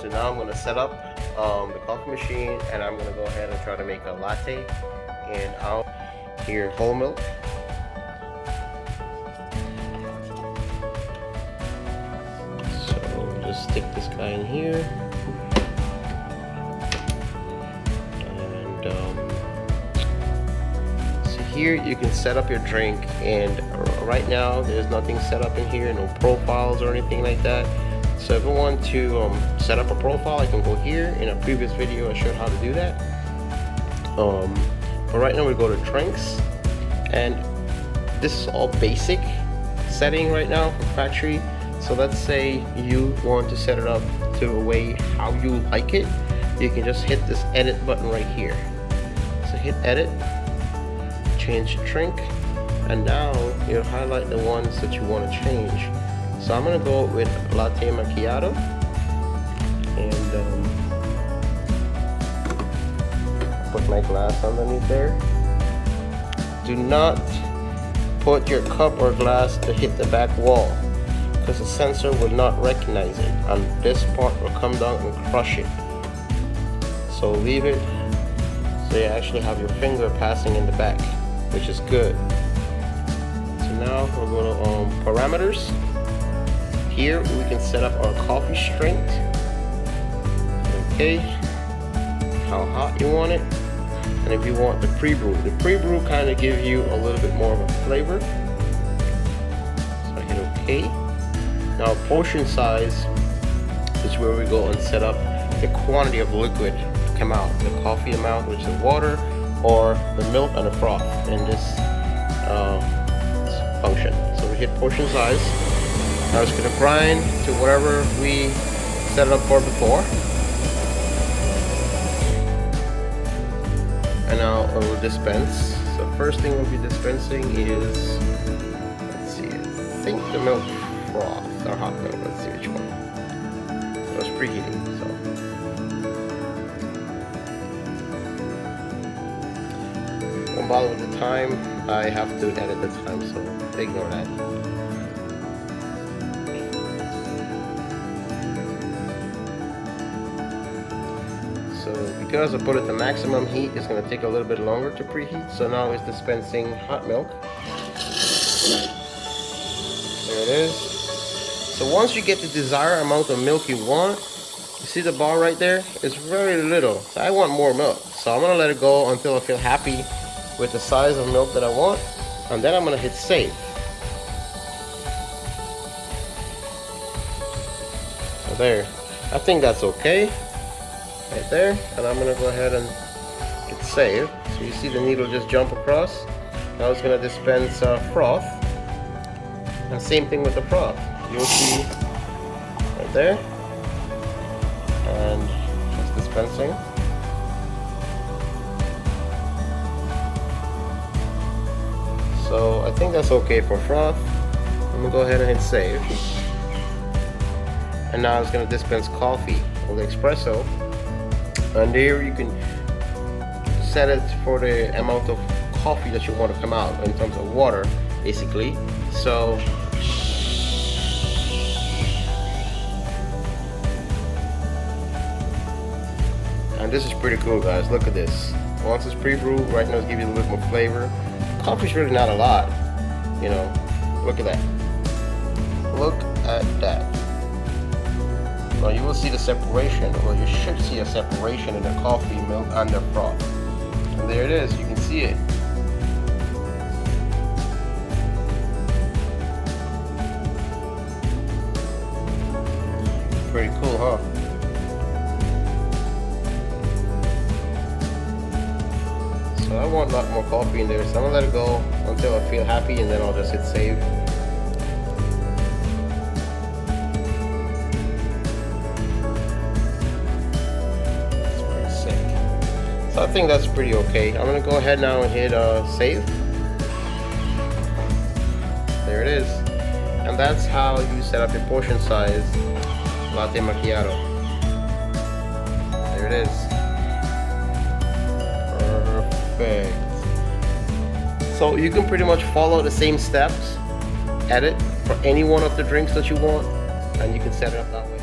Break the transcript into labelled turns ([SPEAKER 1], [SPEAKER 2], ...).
[SPEAKER 1] So now I'm going to set up the coffee machine, and I'm going to go ahead and try to make a latte. And I'll here whole milk. So just stick this guy in here, and so here you can set up your drink. And right now there's nothing set up in here, no profiles or anything like that. So if I want to set up a profile, I can go here. In a previous video I showed how to do that. But right now we go to drinks, and this is all basic setting right now from factory. So let's say you want to set it up to a way how you like it. You can just hit this edit button right here. So hit edit, change drink, and now you highlight the ones that you want to change. So I'm gonna go with Latte Macchiato, and put my glass underneath there. Do not put your cup or glass to hit the back wall, because the sensor will not recognize it, and this part will come down and crush it. So leave it so you actually have your finger passing in the back, which is good. So now we're going to parameters. Here we can set up our coffee strength. Okay, how hot you want it, and if you want the pre-brew. The pre-brew kind of gives you a little bit more of a flavor. So I hit OK. Now portion size is where we go and set up the quantity of liquid to come out. The coffee amount, which is water, or the milk and the froth in this function. So we hit portion size. Now it's going to grind to whatever we set it up for before. And now it will dispense. So first thing we'll be dispensing is, let's see, I think the milk froth or hot milk. Let's see which one. So it's preheating. So don't bother with the time. I have to edit the time, so ignore that. So because I put it to maximum heat, it's going to take a little bit longer to preheat. So now it's dispensing hot milk. There it is. So once you get the desired amount of milk you want, you see the bar right there? It's very little. So I want more milk. So I'm going to let it go until I feel happy with the size of milk that I want. And then I'm going to hit save. So there. I think that's okay. Right there, and I'm gonna go ahead and hit save. So you see the needle just jump across. Now it's gonna dispense froth, and same thing with the froth. You'll see right there, and it's dispensing. So I think that's okay for froth. I'm gonna go ahead and hit save, and now it's gonna dispense coffee or the espresso. And there you can set it for the amount of coffee that you want to come out in terms of water, basically. So and this is pretty cool, guys. Look at this. Once it's pre-brewed, right now it's giving you a little more flavor. Coffee's really not a lot, you know. Look at that. Look at that. Now you will see the separation, or you should see a separation in the coffee, milk, and the froth. And there it is, you can see it. Pretty cool, huh? So I want a lot more coffee in there, so I'm gonna let it go until I feel happy, and then I'll just hit save. So I think that's pretty okay. I'm gonna go ahead now and hit save. There it is. And that's how you set up your portion size Latte Macchiato. There it is. Perfect. So you can pretty much follow the same steps, edit for any one of the drinks that you want, and you can set it up that way.